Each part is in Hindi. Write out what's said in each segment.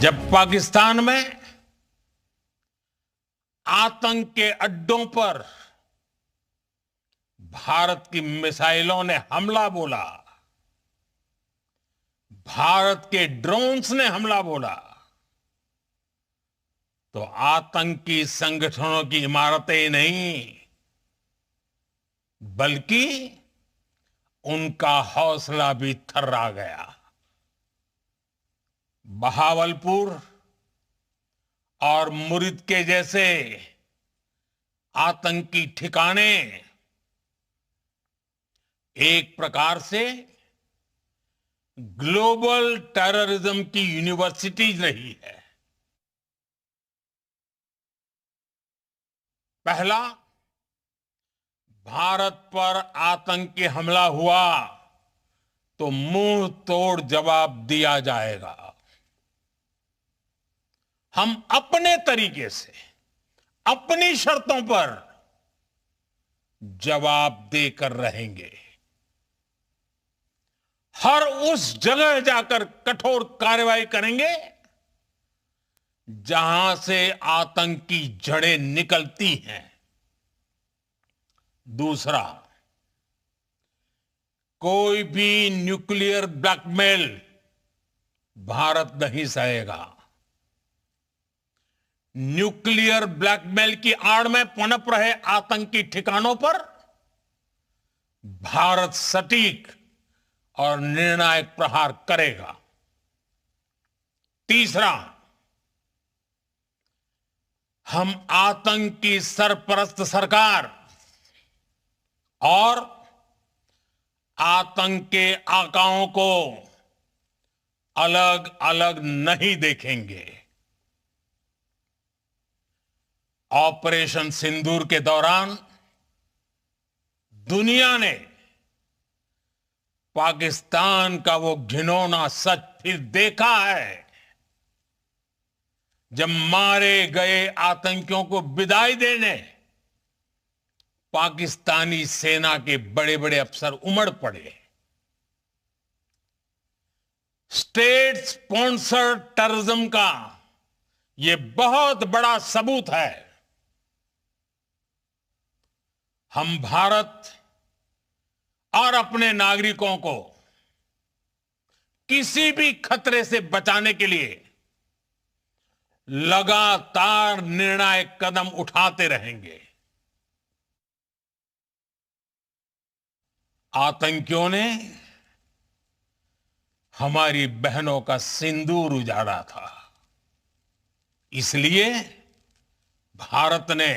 जब पाकिस्तान में आतंक के अड्डों पर भारत की मिसाइलों ने हमला बोला, भारत के ड्रोन्स ने हमला बोला, तो आतंकी संगठनों की इमारतें ही नहीं बल्कि उनका हौसला भी थर्रा गया। बहावलपुर और मुरिद के जैसे आतंकी ठिकाने एक प्रकार से ग्लोबल टेररिज्म की यूनिवर्सिटीज रही है। पहला, भारत पर आतंकी हमला हुआ तो मुंह तोड़ जवाब दिया जाएगा। हम अपने तरीके से, अपनी शर्तों पर जवाब देकर रहेंगे। हर उस जगह जाकर कठोर कार्रवाई करेंगे जहां से आतंक की जड़ें निकलती हैं। दूसरा, कोई भी न्यूक्लियर ब्लैकमेल भारत नहीं सहेगा। न्यूक्लियर ब्लैकमेल की आड़ में पनप रहे आतंकी ठिकानों पर भारत सटीक और निर्णायक प्रहार करेगा। तीसरा, हम आतंक की सरपरस्त सरकार और आतंक के आकाओं को अलग अलग नहीं देखेंगे। ऑपरेशन सिंदूर के दौरान दुनिया ने पाकिस्तान का वो घिनौना सच फिर देखा है, जब मारे गए आतंकियों को विदाई देने पाकिस्तानी सेना के बड़े बड़े अफसर उमड़ पड़े। स्टेट स्पॉन्सर्ड टेररिज्म का यह बहुत बड़ा सबूत है। हम भारत और अपने नागरिकों को किसी भी खतरे से बचाने के लिए लगातार निर्णायक कदम उठाते रहेंगे। आतंकियों ने हमारी बहनों का सिंदूर उजाड़ा था, इसलिए भारत ने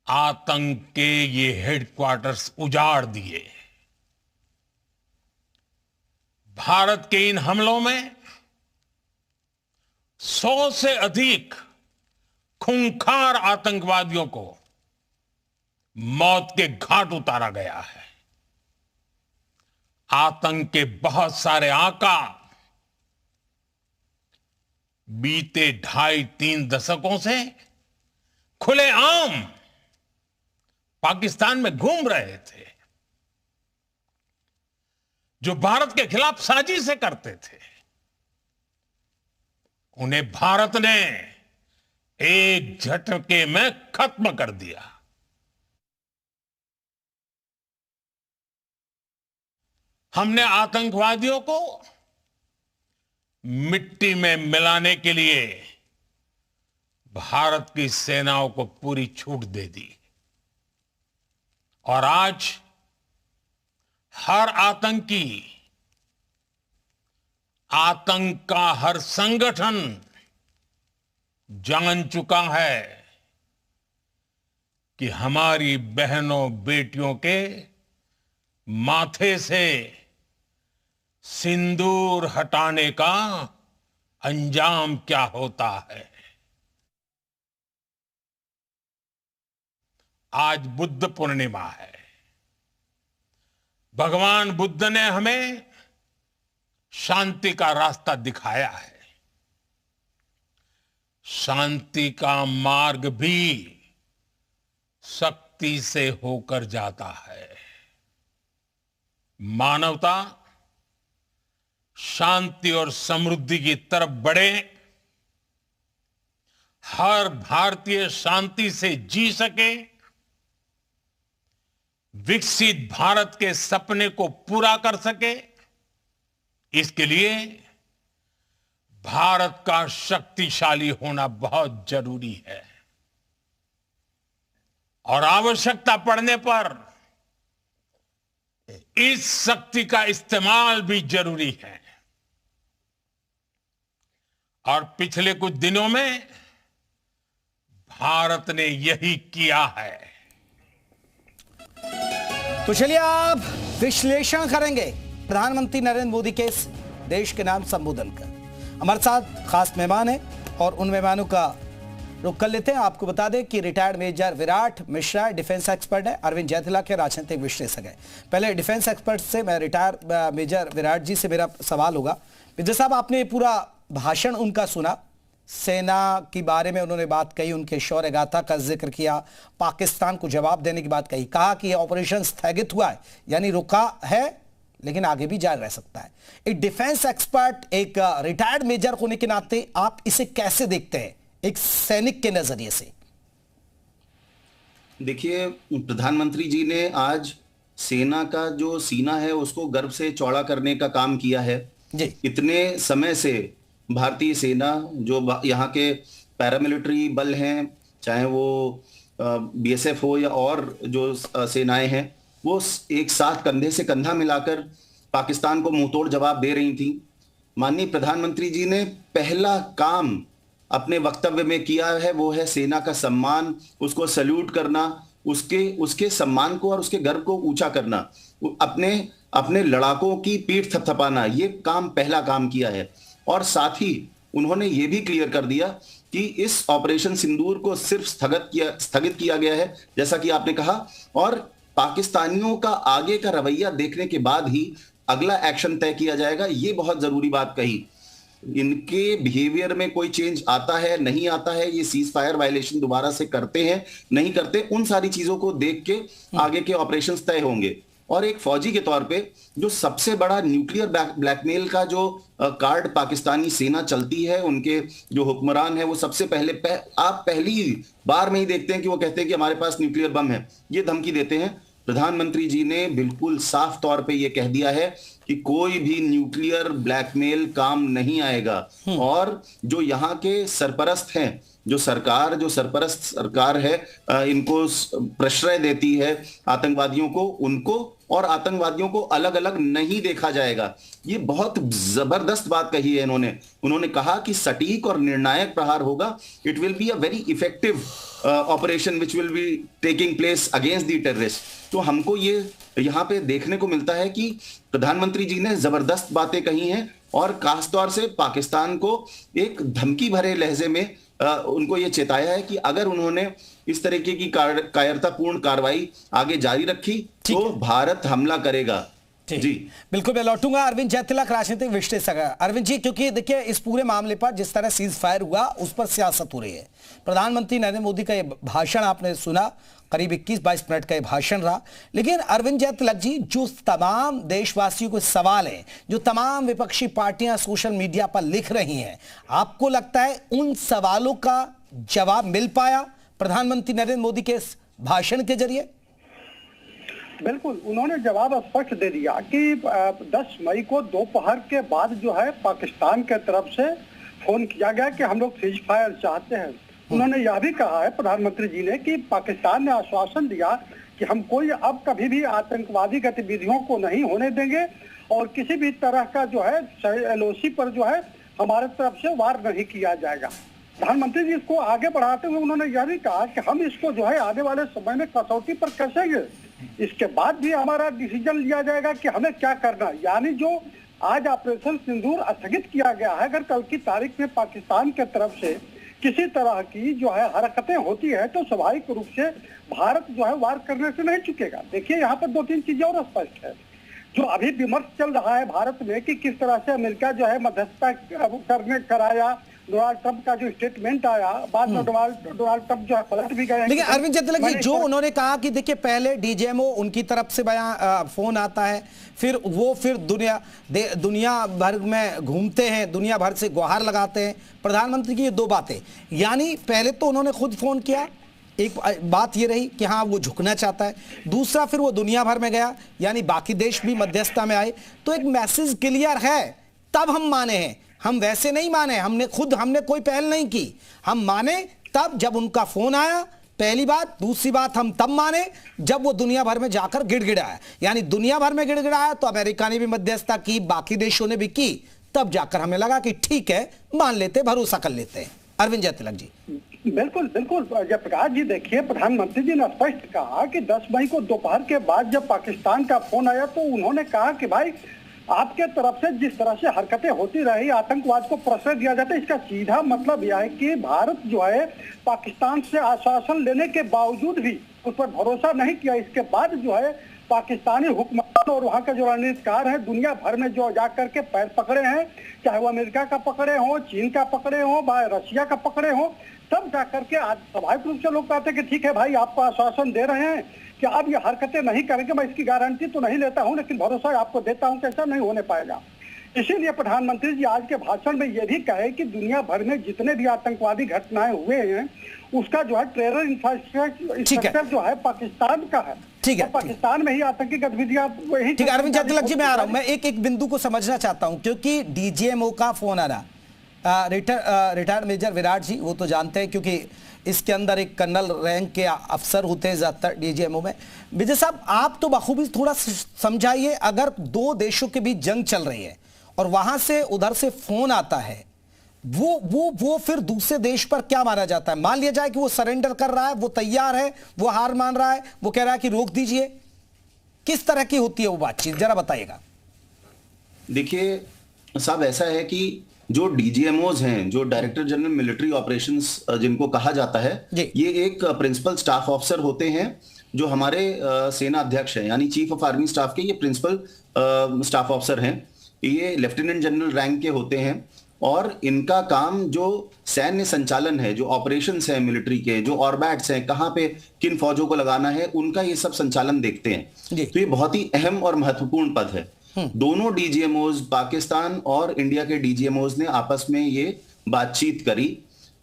आतंक के ये हेडक्वार्टर्स उजाड़ दिए। भारत के इन हमलों में 100 से अधिक खूंखार आतंकवादियों को मौत के घाट उतारा गया है। आतंक के बहुत सारे आका बीते 2.5-3 दशकों से खुलेआम पाकिस्तान में घूम रहे थे, जो भारत के खिलाफ साजिशें करते थे। उन्हें भारत ने एक झटके में खत्म कर दिया। हमने आतंकवादियों को मिट्टी में मिलाने के लिए भारत की सेनाओं को पूरी छूट दे दी, और आज हर आतंकी, आतंक का हर संगठन जान चुका है कि हमारी बहनों बेटियों के माथे से सिंदूर हटाने का अंजाम क्या होता है। आज बुद्ध पूर्णिमा है। भगवान बुद्ध ने हमें शांति का रास्ता दिखाया है। शांति का मार्ग भी शक्ति से होकर जाता है। मानवता शांति और समृद्धि की तरफ बढ़े, हर भारतीय शांति से जी सके, विकसित भारत के सपने को पूरा कर सके, इसके लिए भारत का शक्तिशाली होना बहुत जरूरी है और आवश्यकता पड़ने पर इस शक्ति का इस्तेमाल भी जरूरी है। और पिछले कुछ दिनों में भारत ने यही किया है। तो चलिए आप विश्लेषण करेंगे प्रधानमंत्री नरेंद्र मोदी के इस देश के नाम संबोधन का। हमारे साथ खास मेहमान हैं और उन मेहमानों का रुख कर लेते हैं। आपको बता दें कि retired major Virat Mishra defence expert है, अरविंद जैतला के राजनीतिक विश्लेषक है। पहले डिफेंस एक्सपर्ट से मैं रिटायर्ड मेजर विराट जी से मेरा सवाल होगा। मेजर साहब, आपने पूरा भाषण उनका सुना, सेना के बारे में उन्होंने बात कही, उनके शौर्य गाथा का जिक्र किया, पाकिस्तान को जवाब देने की बात कही, कहा कि ऑपरेशन स्थगित हुआ है यानी रुका है लेकिन आगे भी जारी रह सकता है। एक डिफेंस एक्सपर्ट, एक रिटायर्ड मेजर होने के नाते आप इसे कैसे देखते हैं एक सैनिक के नजरिए से? देखिए, प्रधानमंत्री जी ने आज सेना का जो सीना है उसको गर्व से चौड़ा करने का काम किया है जी। इतने समय से भारतीय सेना, जो यहाँ के पैरामिलिट्री बल हैं, चाहे वो बीएसएफ हो या और जो सेनाएं हैं, वो एक साथ कंधे से कंधा मिलाकर पाकिस्तान को मुंहतोड़ जवाब दे रही थी। माननीय प्रधानमंत्री जी ने पहला काम अपने वक्तव्य में किया है, वो है सेना का सम्मान, उसको सैल्यूट करना, उसके सम्मान को और उसके गर्व को ऊंचा करना, अपने लड़ाकों की पीठ थपथपाना, ये काम पहला काम किया है। और साथ ही उन्होंने ये भी क्लियर कर दिया कि इस ऑपरेशन सिंदूर को सिर्फ स्थगित किया गया है, जैसा कि आपने कहा, और पाकिस्तानियों का आगे का रवैया देखने के बाद ही अगला एक्शन तय किया जाएगा। ये बहुत जरूरी बात कही। इनके बिहेवियर में कोई चेंज आता है नहीं आता है, ये सीज फायर वायलेशन दोबारा से करते हैं नहीं करते, उन सारी चीजों को देख के आगे के ऑपरेशंस तय होंगे। और एक फौजी के तौर पे जो सबसे बड़ा न्यूक्लियर ब्लैकमेल का जो कार्ड पाकिस्तानी सेना चलती है, उनके जो हुक्मरान है वो सबसे पहले आप पहली बार में ही देखते हैं कि वो कहते हैं कि हमारे पास न्यूक्लियर बम है, ये धमकी देते हैं। प्रधानमंत्री जी ने बिल्कुल साफ तौर पे ये कह दिया है कि कोई भी न्यूक्लियर ब्लैकमेल काम नहीं आएगा। और जो यहाँ के सरपरस्त हैं, जो सरपरस्त सरकार है, इनको प्रश्रय देती है आतंकवादियों को, उनको और आतंकवादियों को अलग अलग नहीं देखा जाएगा। ये बहुत जबरदस्त बात कही है उन्होंने कहा कि सटीक और निर्णायक प्रहार होगा। It will be a very effective operation which will be taking place against the terrorist. तो हमको ये यहाँ पे देखने को मिलता है कि प्रधानमंत्री जी ने जबरदस्त बातें कही हैं और खासतौर से पाकिस्तान को एक धमकी भरे लहजे में उनको ये चेताया है कि अगर उन्होंने इस तरीके की कायरतापूर्ण कार्रवाई आगे जारी रखी तो भारत हमला करेगा। जी बिल्कुल, मैं लौटूंगा अरविंद जैतला, राजनीतिक विश्लेषक। अरविंद जी, क्योंकि देखिए इस पूरे मामले पर जिस तरह सीज फायर हुआ उस पर सियासत हो रही है। प्रधानमंत्री नरेंद्र मोदी का ये भाषण आपने सुना, करीब 21-22 मिनट का ये भाषण रहा, लेकिन अरविंद जैतलक जी, जो तमाम देशवासियों को सवाल है, जो तमाम विपक्षी पार्टियां सोशल मीडिया पर लिख रही हैं, आपको लगता है उन सवालों का जवाब मिल पाया प्रधानमंत्री नरेंद्र मोदी के इस भाषण के जरिए? बिल्कुल, उन्होंने जवाब स्पष्ट दे दिया कि 10 मई को दोपहर के बाद जो है पाकिस्तान के तरफ से फोन किया गया कि हम लोग सीज फायर चाहते हैं। उन्होंने यह भी कहा है प्रधानमंत्री जी ने कि पाकिस्तान ने आश्वासन दिया कि हम कोई अब कभी भी आतंकवादी गतिविधियों को नहीं होने देंगे और किसी भी तरह का जो है एलओसी पर जो है हमारे तरफ से वार नहीं किया जाएगा। प्रधानमंत्री जी इसको आगे बढ़ाते हुए उन्होंने यह भी कहा कि हम इसको जो है आने वाले समय में कसौटी पर कसेंगे, इसके बाद भी हमारा डिसीजन लिया जाएगा कि हमें क्या करना है। यानी जो आज ऑपरेशन सिंदूर स्थगित किया गया है, अगर कल की तारीख में पाकिस्तान के तरफ से किसी तरह की जो है हरकतें होती है तो स्वाभाविक रूप से भारत जो है वार करने से नहीं चुकेगा। देखिए, यहाँ पर 2-3 चीजें और स्पष्ट है। जो अभी विमर्श चल रहा है भारत में कि किस तरह से अमेरिका जो है मध्यस्थता कराया डोनाल्ड ट्रंप का जो स्टेटमेंट आया, बाद में डोनाल्ड ट्रंप जो है पलट भी गए। लेकिन अरविंद जैतलक जी, जो उन्होंने कहा कि देखिए पहले डीजीएमओ उनकी तरफ से फोन आता है, फिर दुनिया भर में घूमते हैं, दुनिया भर से गुहार लगाते हैं प्रधानमंत्री की। ये दो बातें, यानी पहले तो उन्होंने खुद फोन किया, एक बात ये रही कि हाँ वो झुकना चाहता है, दूसरा फिर वो दुनिया भर में गया, यानी बाकी देश भी मध्यस्थता में आए, तो एक मैसेज क्लियर है, तब हम माने हैं। हम वैसे नहीं माने, हमने कोई पहल नहीं की, हम माने तब जब उनका फोन आया, पहली बात। दूसरी बात, हम तब माने जब वो दुनिया भर में जाकर गिड़गिड़ाया, यानी दुनिया भर में गिड़गिड़ाया तो अमेरिका ने भी मध्यस्थता की, बाकी देशों ने भी की, तब जाकर हमें लगा कि ठीक है, मान लेते, भरोसा कर लेते हैं। अरविंद जैतलक जी। बिल्कुल बिल्कुल जयप्रकाश जी, देखिए प्रधानमंत्री जी ने स्पष्ट कहा कि 10 मई को दोपहर के बाद जब पाकिस्तान का फोन आया तो उन्होंने कहा कि भाई आपके तरफ से जिस तरह से हरकतें होती रही, आतंकवाद को प्रश्रय दिया जाता है, इसका सीधा मतलब यह है कि भारत जो है पाकिस्तान से आश्वासन लेने के बावजूद भी उस पर भरोसा नहीं किया। इसके बाद जो है पाकिस्तानी हुक्मरान और वहाँ के जो रणनीतिकार हैं दुनिया भर में जो जाकर के पैर पकड़े हैं, चाहे वो अमेरिका का पकड़े हो, चीन का पकड़े हो, रशिया का पकड़े हो, तब जाकर के आज स्वाभाविक रूप से लोग कहते हैं कि ठीक है भाई, आपको आश्वासन दे रहे हैं कि आप ये हरकतें नहीं करेंगे, मैं इसकी गारंटी तो नहीं लेता हूं, लेकिन भरोसा आपको देता हूं कि ऐसा नहीं होने पाएगा। इसीलिए प्रधानमंत्री जी आज के भाषण में ये भी कहे कि दुनिया भर में जितने भी आतंकवादी घटनाएं हुए हैं उसका जो है टेरर इंफ्रास्ट्रक्चर जो है पाकिस्तान का है। ठीक है, पाकिस्तान में ही आतंकी गतिविधियां वही। ठीक है अरविंद जैतलक जी, मैं आ रहा हूं, मैं एक बिंदु को समझना चाहता हूं, क्योंकि डीजीएमओ का फोन आ रहा, रिटायर्ड मेजर विराट जी वो तो जानते हैं, क्योंकि इसके अंदर एक कर्नल रैंक के अफसर होते हैं ज्यादातर डीजीएमओ में। विजय साहब, आप तो बखूबी थोड़ा समझाइए, अगर दो देशों के बीच जंग चल रही है और वहां से उधर से फोन आता है, वो फिर दूसरे देश पर क्या माना जाता है? मान लिया जाए कि वो सरेंडर कर रहा है, वो तैयार है, वो हार मान रहा है, वो कह रहा है कि रोक दीजिए, किस तरह की होती है वो बातचीत, जरा बताइएगा। देखिए साहब, ऐसा है कि जो डीजीएमओज हैं, जो डायरेक्टर जनरल मिलिट्री ऑपरेशंस जिनको कहा जाता है, ये एक प्रिंसिपल स्टाफ ऑफिसर होते हैं जो हमारे सेना अध्यक्ष हैं, यानी चीफ ऑफ आर्मी स्टाफ के ये प्रिंसिपल स्टाफ ऑफिसर हैं। ये लेफ्टिनेंट जनरल रैंक के होते हैं और इनका काम जो सैन्य संचालन है, जो ऑपरेशंस हैं मिलिट्री के, जो ऑर्बैट्स हैं, कहां पे किन फौजों को लगाना है, उनका ये सब संचालन देखते हैं। तो ये बहुत ही अहम और महत्वपूर्ण पद है। दोनों डीजीएमओज, पाकिस्तान और इंडिया के डीजीएमओज ने आपस में ये बातचीत करी।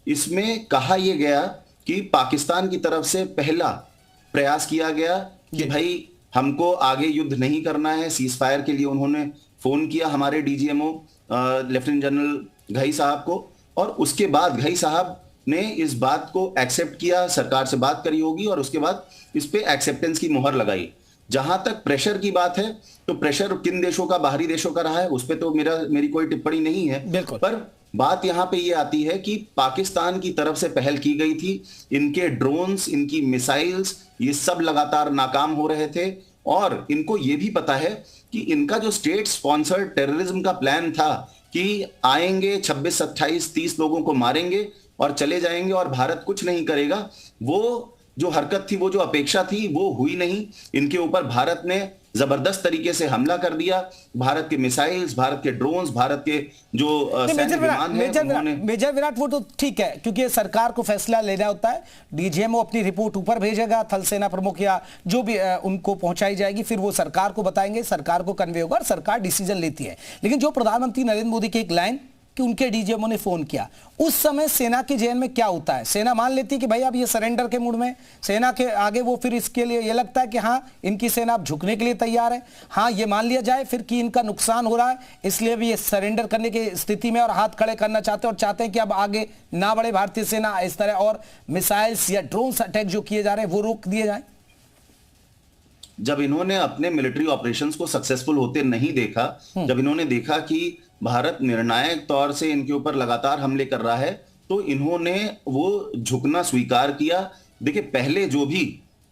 इसमें कहा यह गया कि पाकिस्तान की तरफ से पहला प्रयास किया गया कि भाई हमको आगे युद्ध नहीं करना है, सीज फायर के लिए उन्होंने फोन किया हमारे डीजीएमओ लेफ्टिनेंट जनरल घई साहब को, और उसके बाद घई साहब ने इस बात को एक्सेप्ट किया, सरकार से बात करी होगी और उसके बाद इस पे एक्सेप्टेंस की मुहर लगाई। जहां तक प्रेशर की बात है, तो प्रेशर किन देशों का, बाहरी देशों का रहा है, उस पे तो मेरी कोई टिप्पणी नहीं है, पर बात यहां पे ये आती है कि पाकिस्तान की तरफ से पहल की गई थी। इनके ड्रोन्स, इनकी मिसाइल्स, ये सब लगातार नाकाम हो रहे थे और इनको ये भी पता है कि इनका जो स्टेट स्पॉन्सर्ड टेररिज्म का प्लान था कि आएंगे 26, 28, 30 लोगों को मारेंगे और चले जाएंगे और भारत कुछ नहीं करेगा, वो जो हरकत थी, वो जो अपेक्षा थी, वो हुई नहीं। इनके ऊपर भारत ने जबरदस्त तरीके से हमला कर दिया। भारत के मिसाइल्स, भारत के ड्रोन्स, भारत के जो मेजर विराट वो तो ठीक है, क्योंकि सरकार को फैसला लेना होता है। डीजीएमओ अपनी रिपोर्ट ऊपर भेजेगा, थल सेना प्रमुख या जो भी उनको पहुंचाई जाएगी, फिर वो सरकार को बताएंगे, सरकार को कन्वे होगा और सरकार डिसीजन लेती है। लेकिन जो प्रधानमंत्री नरेंद्र मोदी की एक लाइन कि उनके डीजीएमओ ने फोन किया, उस समय सेना के जहन में क्या होता है? सेना मान लेती है कि भाई अब ये सरेंडर के मूड में, सेना के आगे वो फिर इसके लिए ये लगता है कि हाँ इनकी सेना अब झुकने के लिए तैयार है, हाँ ये मान लिया जाए फिर कि इनका नुकसान हो रहा है, इसलिए भी ये सरेंडर करने की स्थिति में और हाथ खड़े करना चाहते हैं और चाहते हैं कि अब आगे ना बढ़े भारतीय सेना, इस तरह और मिसाइल्स या ड्रोन अटैक जो किए जा रहे हैं वो रोक दिए जाए। जब इन्होंने अपने मिलिट्री ऑपरेशंस को सक्सेसफुल होते नहीं देखा, जब इन्होंने देखा कि भारत निर्णायक तौर से इनके ऊपर लगातार हमले कर रहा है, तो इन्होंने वो झुकना स्वीकार किया। देखिए, पहले जो भी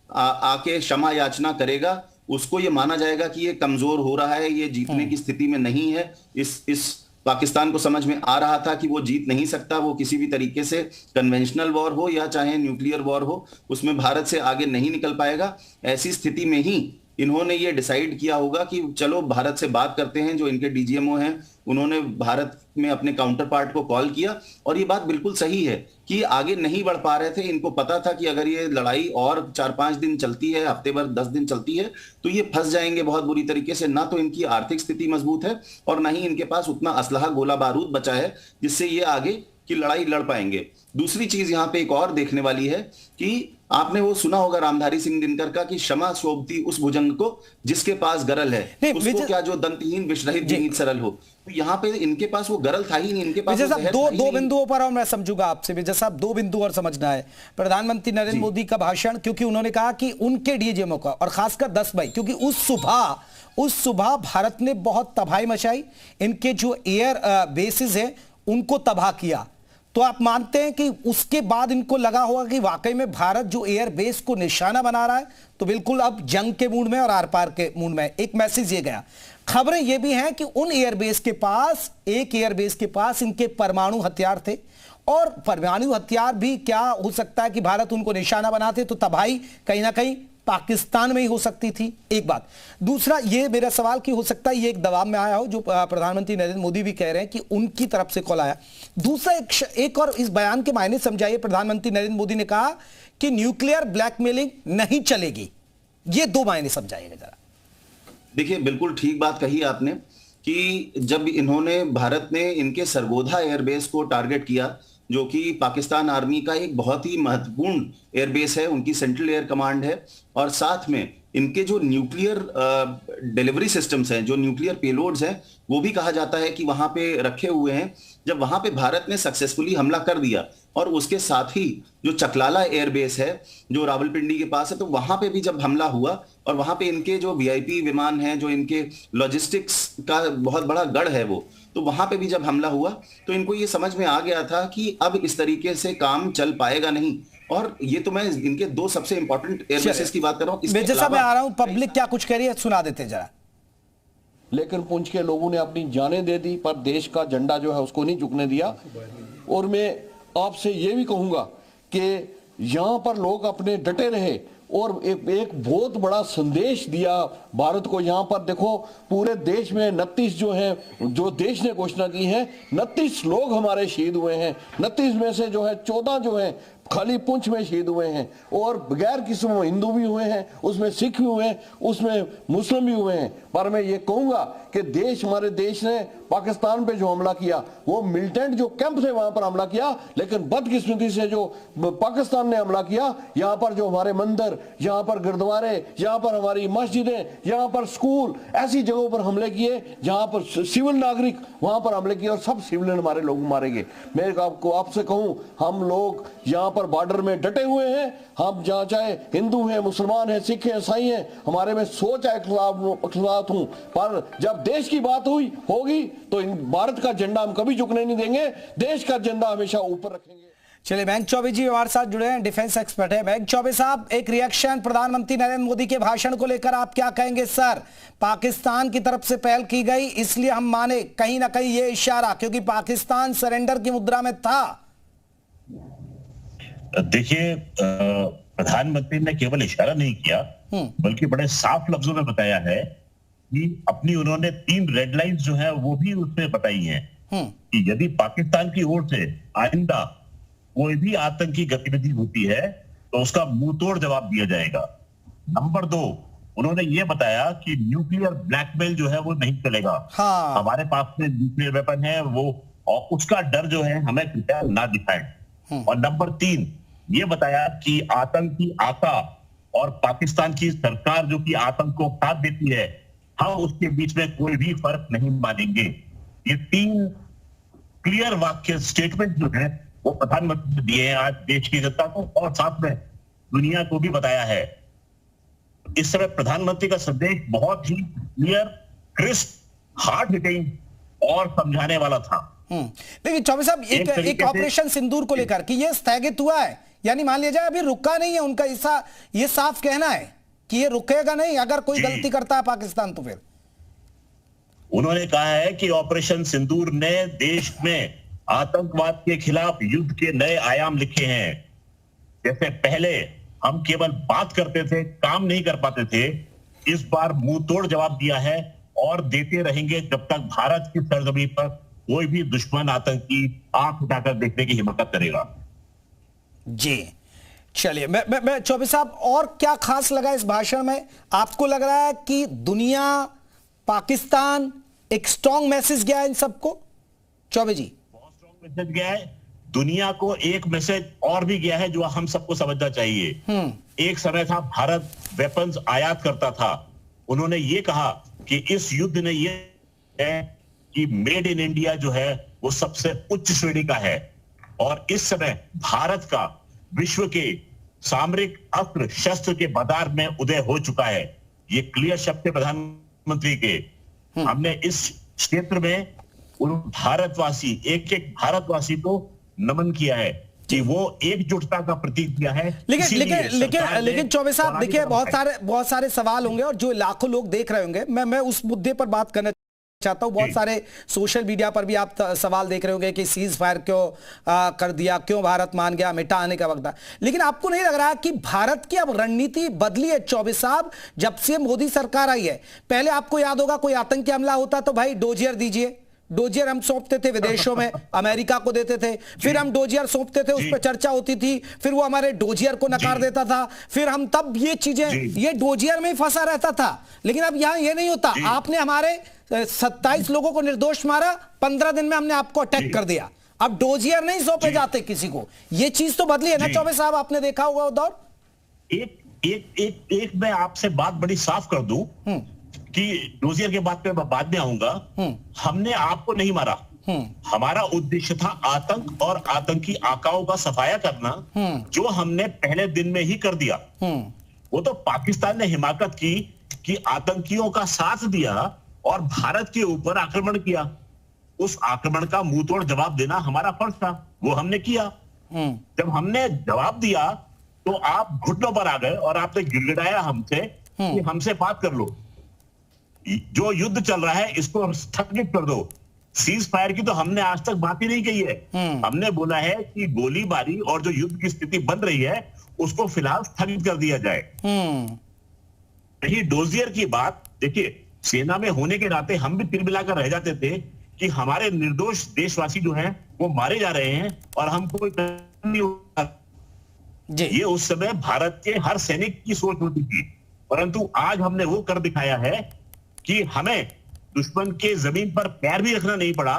आके क्षमा याचना करेगा उसको ये माना जाएगा कि ये कमजोर हो रहा है, ये जीतने की स्थिति में नहीं है। इस पाकिस्तान को समझ में आ रहा था कि वो जीत नहीं सकता, वो किसी भी तरीके से कन्वेंशनल वॉर हो या चाहे न्यूक्लियर वॉर हो, उसमें भारत से आगे नहीं निकल पाएगा। ऐसी स्थिति में ही इन्होंने ये डिसाइड किया होगा कि चलो भारत से बात करते हैं। जो इनके डीजीएमओ हैं उन्होंने भारत में अपने काउंटर पार्ट को कॉल किया, और ये बात बिल्कुल सही है कि आगे नहीं बढ़ पा रहे थे। इनको पता था कि अगर ये लड़ाई और 4-5 दिन चलती है, हफ्ते भर 10 दिन चलती है, तो ये फंस जाएंगे बहुत बुरी तरीके से। ना तो इनकी आर्थिक स्थिति मजबूत है और ना ही इनके पास उतना असलहा गोला बारूद बचा है जिससे ये आगे की लड़ाई लड़ पाएंगे। दूसरी चीज यहाँ पे एक और देखने वाली है कि आपने वो सुना होगा रामधारी सिंह दिनकर का कि क्षमा शोभती उस भुजंग को जिसके पास गरल है, उसको क्या जो दंतहीन विषरहित विनीत सरल हो। तो यहाँ पे इनके पास वो गरल था ही नहीं, इनके पास दो बिंदुओं पर और मैं समझूंगा आपसे विजय साहब, दो बिंदु और समझना है। प्रधानमंत्री नरेंद्र मोदी का भाषण, क्योंकि उन्होंने कहा कि उनके डीजीएमओ का और खासकर 10 मई, क्योंकि उस सुबह भारत ने बहुत तबाही मचाई, इनके जो एयर बेसिस है उनको तबाह किया। तो आप मानते हैं कि उसके बाद इनको लगा होगा कि वाकई में भारत जो एयर बेस को निशाना बना रहा है, तो बिल्कुल अब जंग के मूड में और आर पार के मूड में। एक मैसेज ये गया। खबरें ये भी हैं कि उन एयरबेस के पास, एक एयरबेस के पास इनके परमाणु हथियार थे, और परमाणु हथियार भी क्या हो सकता है कि भारत उनको निशाना बनाते तो तबाही कहीं ना कहीं पाकिस्तान में ही हो सकती थी। एक बात। दूसरा ये मेरा सवाल कि हो सकता है ये एक दबाव में आया हो, जो प्रधानमंत्री नरेंद्र मोदी भी कह रहे हैं कि उनकी तरफ से कॉल आया। दूसरा एक और इस बयान के मायने समझाइए। प्रधानमंत्री नरेंद्र मोदी ने कहा कि न्यूक्लियर ब्लैकमेलिंग नहीं चलेगी, ये दो मायने समझाइएगा जरा। देखिए, बिल्कुल ठीक बात कही आपने कि जब इन्होंने, भारत ने इनके सरगोधा एयरबेस को टारगेट किया, जो कि पाकिस्तान आर्मी का एक बहुत ही महत्वपूर्ण एयरबेस है, उनकी सेंट्रल एयर कमांड है, और साथ में इनके जो न्यूक्लियर डिलीवरी सिस्टम्स हैं, जो न्यूक्लियर पेलोड्स हैं, वो भी कहा जाता है कि वहां पे रखे हुए हैं। जब वहां पे भारत ने सक्सेसफुली हमला कर दिया, और उसके साथ ही जो चकलाला एयरबेस है जो रावलपिंडी के पास है, तो वहां पे भी जब हमला हुआ, और वहां पे इनके जो वीआईपी विमान हैं, जो इनके लॉजिस्टिक्स का बहुत बड़ा गढ़ है वो, तो वहां पे भी जब हमला हुआ तो इनको ये समझ में आ गया था कि अब इस तरीके से काम चल पाएगा नहीं। और ये तो मैं इनके दो सबसे इंपॉर्टेंट एयरबेसेस की बात कर रहा हूं। जैसा मैं आ रहा हूं, पब्लिक क्या कुछ कह रही है सुना देते जरा। लेकिन पुंछ के लोगों ने अपनी जानें दे दी, पर देश का झंडा जो है उसको नहीं झुकने दिया। और मैं आपसे ये भी कहूंगा कि यहां पर लोग अपने डटे रहे, और एक बहुत बड़ा संदेश दिया भारत को। यहां पर देखो, पूरे देश में 29 जो हैं, जो देश ने घोषणा की है, 29 लोग हमारे शहीद हुए हैं। 29 में से जो है 14 जो है खाली पुंछ में शहीद हुए हैं, और बगैर किसी में हिंदू भी हुए हैं, उसमें सिख भी हुए हैं, उसमें मुस्लिम भी हुए हैं। पर मैं ये कहूंगा कि हमारे देश ने पाकिस्तान पे जो हमला किया, वो मिलिटेंट जो कैंप थे वहां पर हमला किया, लेकिन बदकिस्मती से जो पाकिस्तान ने हमला किया, यहाँ पर जो हमारे मंदिर, यहाँ पर गुरुद्वारे, यहाँ पर हमारी मस्जिदें, यहाँ पर स्कूल, ऐसी जगहों पर हमले किए जहां पर सिविल नागरिक, वहां पर हमले किए, और सब सिविलियन हमारे लोग मारे गए। मैं आपसे कहूं, हम लोग यहाँ पर बॉर्डर में डटे हुए हैं। हम जहाँ चाहे हिंदू हैं, मुसलमान हैं, सिख हैं, ईसाई हैं, हमारे में सोच है इख्तिलाफ हूं, पर जब देश की बात होगी तो भारत का झंडा हम कभी झुकने नहीं देंगे। देश का झंडा हमेशा ऊपर रखेंगे। चलिए, मयंक चौबे जी हमारे साथ जुड़े हैं, डिफेंस एक्सपर्ट है। मयंक चौबे साहब, एक रिएक्शन प्रधानमंत्री नरेंद्र मोदी के भाषण को लेकर आप क्या कहेंगे? सर, पाकिस्तान की तरफ से पहल की गई, इसलिए हम माने कहीं ना कहीं ये इशारा, क्योंकि पाकिस्तान सरेंडर की मुद्रा में था। देखिए, प्रधानमंत्री ने केवल इशारा नहीं किया, बल्कि बड़े साफ लफ्जों में बताया है कि अपनी उन्होंने 3 रेड लाइंस जो है वो भी उसमें बताई हैं कि यदि पाकिस्तान की ओर से आइंदा कोई भी आतंकी गतिविधि होती है तो उसका मुंह तोड़ जवाब दिया जाएगा। नंबर 2, उन्होंने ये बताया कि न्यूक्लियर ब्लैकमेल जो है वो नहीं चलेगा। हमारे पास में न्यूक्लियर वेपन है वो, और उसका डर जो है हमें कृपया ना दिखाएं। और नंबर 3, ये बताया कि आतंकी आका और पाकिस्तान की सरकार जो कि आतंक को साथ देती है, हम उसके बीच में कोई भी फर्क नहीं मानेंगे। ये 3 क्लियर वाक्य स्टेटमेंट जो है वो प्रधानमंत्री ने दिए हैं आज देश की जनता को, और साथ में दुनिया को भी बताया है। इस समय प्रधानमंत्री का संदेश बहुत ही क्लियर, क्रिस्प, हार्ड हिटिंग और समझाने वाला था। लेकिन चौबे साहब, एक ऑपरेशन सिंदूर को लेकर कि ये स्थगित हुआ है, यानी मान लिया जाए अभी रुका नहीं है, उनका ये साफ कहना है कि ये रुकेगा नहीं अगर कोई गलती करता है पाकिस्तान तो। फिर उन्होंने कहा है कि ऑपरेशन सिंदूर ने देश में आतंकवाद के खिलाफ युद्ध के नए आयाम लिखे हैं। जैसे पहले हम केवल बात करते थे, काम नहीं कर पाते थे, इस बार मुंह तोड़ जवाब दिया है और देते रहेंगे जब तक भारत की सरजमीन पर कोई भी दुश्मन आतंकी आंख उठाकर देखने की हिम्मत करेगा। जी चलिए, मैं चौबे साहब, और क्या खास लगा इस भाषण में? आपको लग रहा है कि दुनिया, पाकिस्तान, एक स्ट्रॉन्ग मैसेज गया है इन सबको? चौबे जी, बहुत स्ट्रॉन्ग मैसेज गया है। दुनिया को एक मैसेज और भी गया है जो हम सबको समझना चाहिए। एक समय था भारत वेपन्स आयात करता था, उन्होंने ये कहा कि इस युद्ध ने ये है कि मेड इन इंडिया जो है वो सबसे उच्च श्रेणी का है, और इस समय भारत का विश्व के सामरिक अस्त्र शस्त्र के बाजार में उदय हो चुका है। ये क्लियर शब्द है प्रधानमंत्री के। हमने इस क्षेत्र में उन भारतवासी, एक एक भारतवासी को नमन किया है कि वो एकजुटता का प्रतीक दिया है। लेकिन चौबे साहब देखिए, बहुत सारे सवाल होंगे और जो लाखों लोग देख रहे होंगे, मैं उस मुद्दे पर बात करना चाहता हूं। बहुत सारे सोशल मीडिया पर भी आप सवाल देख रहे होंगे कि सीज फायर क्यों कर दिया, क्यों भारत मान गया, मिटा आने का वक्त था। लेकिन आपको नहीं लग रहा कि भारत की अब रणनीति बदली है चौबे साहब, जब से मोदी सरकार आई है? पहले आपको याद होगा कोई आतंकी हमला होता तो भाई डोजियर दीजिए, डोजियर हम सौंपते थे विदेशों में, अमेरिका को देते थे, फिर हम डोजियर सौंपते थे, उस पर चर्चा होती थी, फिर वो हमारे डोजियर को नकार देता था, फिर हम तब ये चीजें, ये डोजियर में ही फंसा रहता था। लेकिन अब यहां ये नहीं होता। आपने हमारे 27 लोगों को निर्दोष मारा, 15 दिन में हमने आपको अटैक कर दिया। अब डोजियर नहीं सौंपे जाते किसी को। ये चीज तो बदली है ना चौबे साहब, आपने देखा होगा वो दौर। एक मैं आपसे बात बड़ी साफ कर दूं कि डोजियर के बाद में आऊंगा। हमने आपको नहीं मारा, हमारा उद्देश्य था आतंक और आतंकी आकाओं का सफाया करना, जो हमने पहले दिन में ही कर दिया। वो तो पाकिस्तान ने हिमाकत की कि आतंकियों का साथ दिया और भारत के ऊपर आक्रमण किया। उस आक्रमण का मुंह तोड़ जवाब देना हमारा फर्ज था, वो हमने किया। जब हमने जवाब दिया तो आप घुटनों पर आ गए और आपने गिड़गिड़ाया हमसे कि हमसे बात कर लो, जो युद्ध चल रहा है इसको स्थगित कर दो। सीज फायर की तो हमने आज तक बात ही नहीं कही है। हमने बोला है कि गोलीबारी और जो युद्ध की स्थिति बन रही है उसको फिलहाल स्थगित कर दिया जाए। रही डोजियर की बात, देखिए सेना में होने के नाते हम भी तिलमिलाकर रह जाते थे कि हमारे निर्दोष देशवासी जो हैं वो मारे जा रहे हैं और हमको नहीं होता। ये उस समय भारत के हर सैनिक की सोच होती थी, परंतु आज हमने वो कर दिखाया है कि हमें दुश्मन के जमीन पर पैर भी रखना नहीं पड़ा,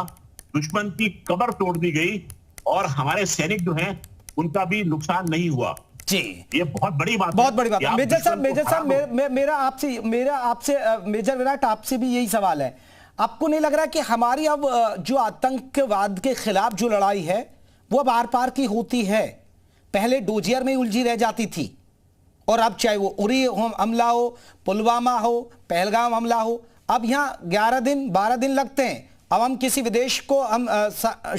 दुश्मन की कमर तोड़ दी गई और हमारे सैनिक जो हैं उनका भी नुकसान नहीं हुआ। जी, ये बहुत बड़ी बात, बहुत बड़ी बात। मेजर साहब, मेरा आपसे मेजर विराट आपसे भी यही सवाल है। आपको नहीं लग रहा कि हमारी अब जो आतंकवाद के खिलाफ जो लड़ाई है वो अब आर पार की होती है? पहले डोजियर में उलझी रह जाती थी, और अब चाहे वो उरी हमला हो, पुलवामा हो, पहलगाम हमला हो, अब यहां 11 दिन 12 दिन लगते हैं। अब हम किसी विदेश को हम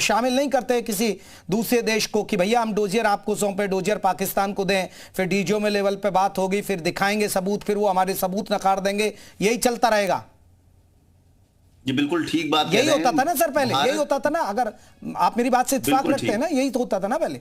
शामिल नहीं करते, किसी दूसरे देश को, कि भैया हम डोजियर आपको सौंपे, डोजियर पाकिस्तान को दें, फिर डीजीओ में लेवल पे बात होगी, फिर दिखाएंगे सबूत, फिर वो हमारे सबूत नकार देंगे। यही चलता रहेगा। ये बिल्कुल ठीक बात, यही होता था ना सर पहले, यही होता था ना, अगर आप मेरी बात से इत्तेफाक रखते हैं ना, यही तो होता था ना पहले।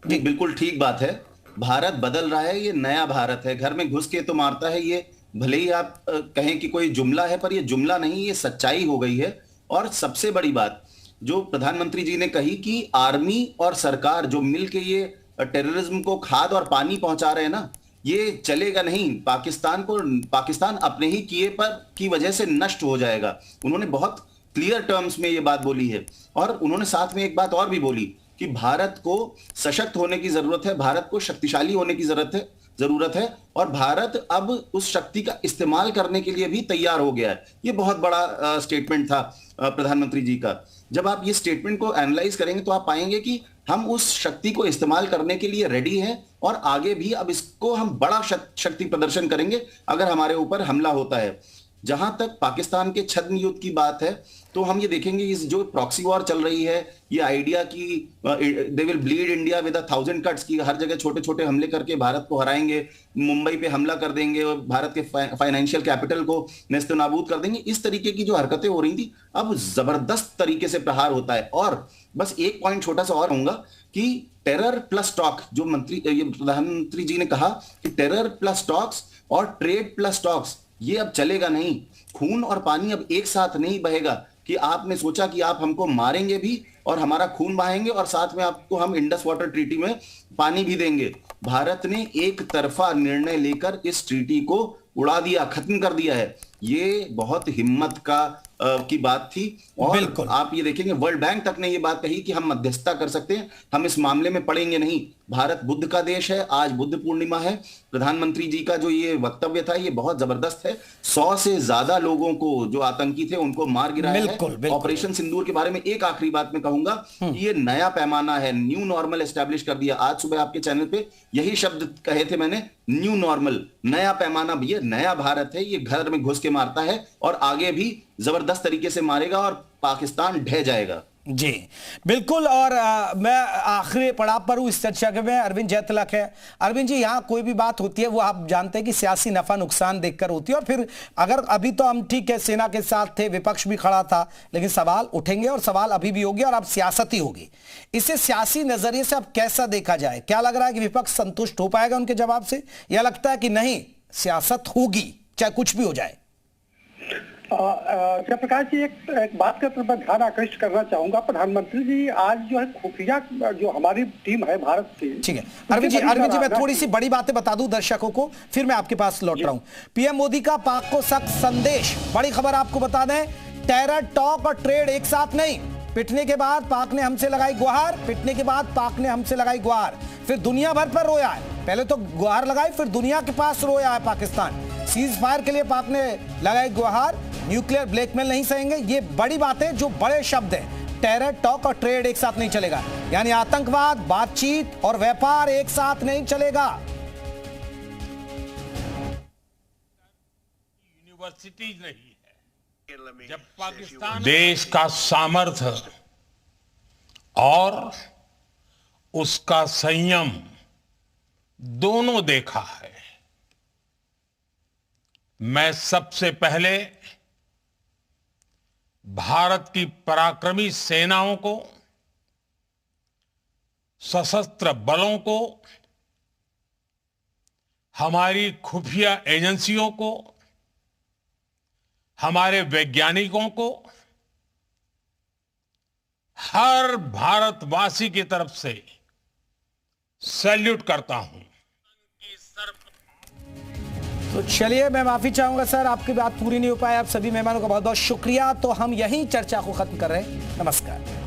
जी बिल्कुल ठीक बात है। भारत बदल रहा है, ये नया भारत है। घर में घुस के तो मारता है, ये भले ही आप कहें कि कोई जुमला है, पर ये जुमला नहीं, ये सच्चाई हो गई है। और सबसे बड़ी बात जो प्रधानमंत्री जी ने कही कि आर्मी और सरकार जो मिलके ये टेररिज्म को खाद और पानी पहुंचा रहे हैं ना, ये चलेगा नहीं। पाकिस्तान अपने ही किए पर की वजह से नष्ट हो जाएगा। उन्होंने बहुत क्लियर टर्म्स में ये बात बोली है। और उन्होंने साथ में एक बात और भी बोली कि भारत को सशक्त होने की जरूरत है, भारत को शक्तिशाली होने की जरूरत है और भारत अब उस शक्ति का इस्तेमाल करने के लिए भी तैयार हो गया है। ये बहुत बड़ा स्टेटमेंट था प्रधानमंत्री जी का। जब आप ये स्टेटमेंट को एनालाइज करेंगे तो आप पाएंगे कि हम उस शक्ति को इस्तेमाल करने के लिए रेडी हैं और आगे भी अब इसको हम बड़ा शक्ति प्रदर्शन करेंगे अगर हमारे ऊपर हमला होता है। जहां तक पाकिस्तान के छद्म युद्ध की बात है तो हम ये देखेंगे इस जो प्रॉक्सी वॉर चल रही है, ये आइडिया की they will bleed India with 1000 cuts की, हर जगह छोटे छोटे हमले करके भारत को हराएंगे, मुंबई पे हमला कर देंगे और भारत के फाइनेंशियल कैपिटल को नेस्तनाबूद कर देंगे। इस तरीके की जो हरकतें हो रही थी अब जबरदस्त तरीके से प्रहार होता है। और बस एक पॉइंट छोटा सा और होगा कि टेरर प्लस टॉक, जो प्रधानमंत्री जी ने कहा कि टेरर प्लस टॉक्स और ट्रेड प्लस टॉक्स, ये अब चलेगा नहीं। खून और पानी अब एक साथ नहीं बहेगा कि आपने सोचा कि आप हमको मारेंगे भी और हमारा खून बहाएंगे और साथ में आपको हम इंडस वाटर ट्रीटी में पानी भी देंगे। भारत ने एक तरफा निर्णय लेकर इस ट्रीटी को उड़ा दिया, खत्म कर दिया है। ये बहुत हिम्मत की बात थी। और आप ये देखेंगे वर्ल्ड बैंक तक ने ये बात कही कि हम मध्यस्थता कर सकते हैं, हम इस मामले में पड़ेंगे नहीं। भारत बुद्ध का देश है, आज बुद्ध पूर्णिमा है। प्रधानमंत्री जी का जो ये वक्तव्य था ये बहुत जबरदस्त है। 100 से ज्यादा लोगों को जो आतंकी थे उनको मार गिराया है। ऑपरेशन सिंदूर के बारे में एक आखिरी बात मैं कहूंगा कि ये नया पैमाना है, न्यू नॉर्मल एस्टेब्लिश कर दिया। आज सुबह आपके चैनल पे यही शब्द कहे थे मैंने, न्यू नॉर्मल, नया पैमाना। ये नया भारत है, ये घर में घुस के मारता है और आगे भी जबरदस्त तरीके से मारेगा और पाकिस्तान ढह जाएगा। जी बिल्कुल। और मैं आखिरी पड़ाव पर हूं इस चर्चा के में। अरविंद जयतिलक है। अरविंद जी, यहां कोई भी बात होती है वो आप जानते हैं कि सियासी नफा नुकसान देखकर होती है, और फिर अगर अभी तो हम ठीक है सेना के साथ थे, विपक्ष भी खड़ा था, लेकिन सवाल उठेंगे और सवाल अभी भी होगी और अब सियासत ही होगी। इसे सियासी नजरिए से अब कैसा देखा जाए? क्या लग रहा है कि विपक्ष संतुष्ट हो पाएगा उनके जवाब से, या लगता है कि नहीं सियासत होगी चाहे कुछ भी हो जाए? जयप्रकाश जी, एक बात का तो मैं ध्यान आकृष्ट करना चाहूंगा। प्रधानमंत्री जी आज जो है खुफिया जो हमारी टीम है भारत की, ठीक है अरविंद जी मैं थोड़ी सी बड़ी बातें बता दूं दर्शकों को, फिर मैं आपके पास लौट रहा हूं। पीएम मोदी का पाक को सख्त संदेश। बड़ी खबर आपको बता दें, टेरर टॉक और ट्रेड एक साथ नहीं। पिटने के बाद पाक ने हमसे लगाई गुहार, पिटने के बाद पाक ने हमसे लगाई गुहार, फिर दुनिया भर पर रोया है। पहले तो गुहार लगाई, फिर दुनिया के पास रोया है पाकिस्तान। सीज फायर के लिए पाक ने लगाई गुहार, न्यूक्लियर ब्लैकमेल नहीं सहेंगे। ये बड़ी बातें, जो बड़े शब्द हैं। टेरर टॉक और ट्रेड एक साथ नहीं चलेगा, यानी आतंकवाद, बातचीत और व्यापार एक साथ नहीं चलेगा। यूनिवर्सिटीज नहीं है। जब पाकिस्तान देश का सामर्थ्य और उसका संयम दोनों देखा है, मैं सबसे पहले भारत की पराक्रमी सेनाओं को, सशस्त्र बलों को, हमारी खुफिया एजेंसियों को, हमारे वैज्ञानिकों को, हर भारतवासी की तरफ से सैल्यूट करता हूं। तो चलिए, मैं माफी चाहूंगा सर, आपकी बात पूरी नहीं हो पाई। आप सभी मेहमानों का बहुत बहुत शुक्रिया। तो हम यहीं चर्चा को खत्म कर रहे हैं। नमस्कार।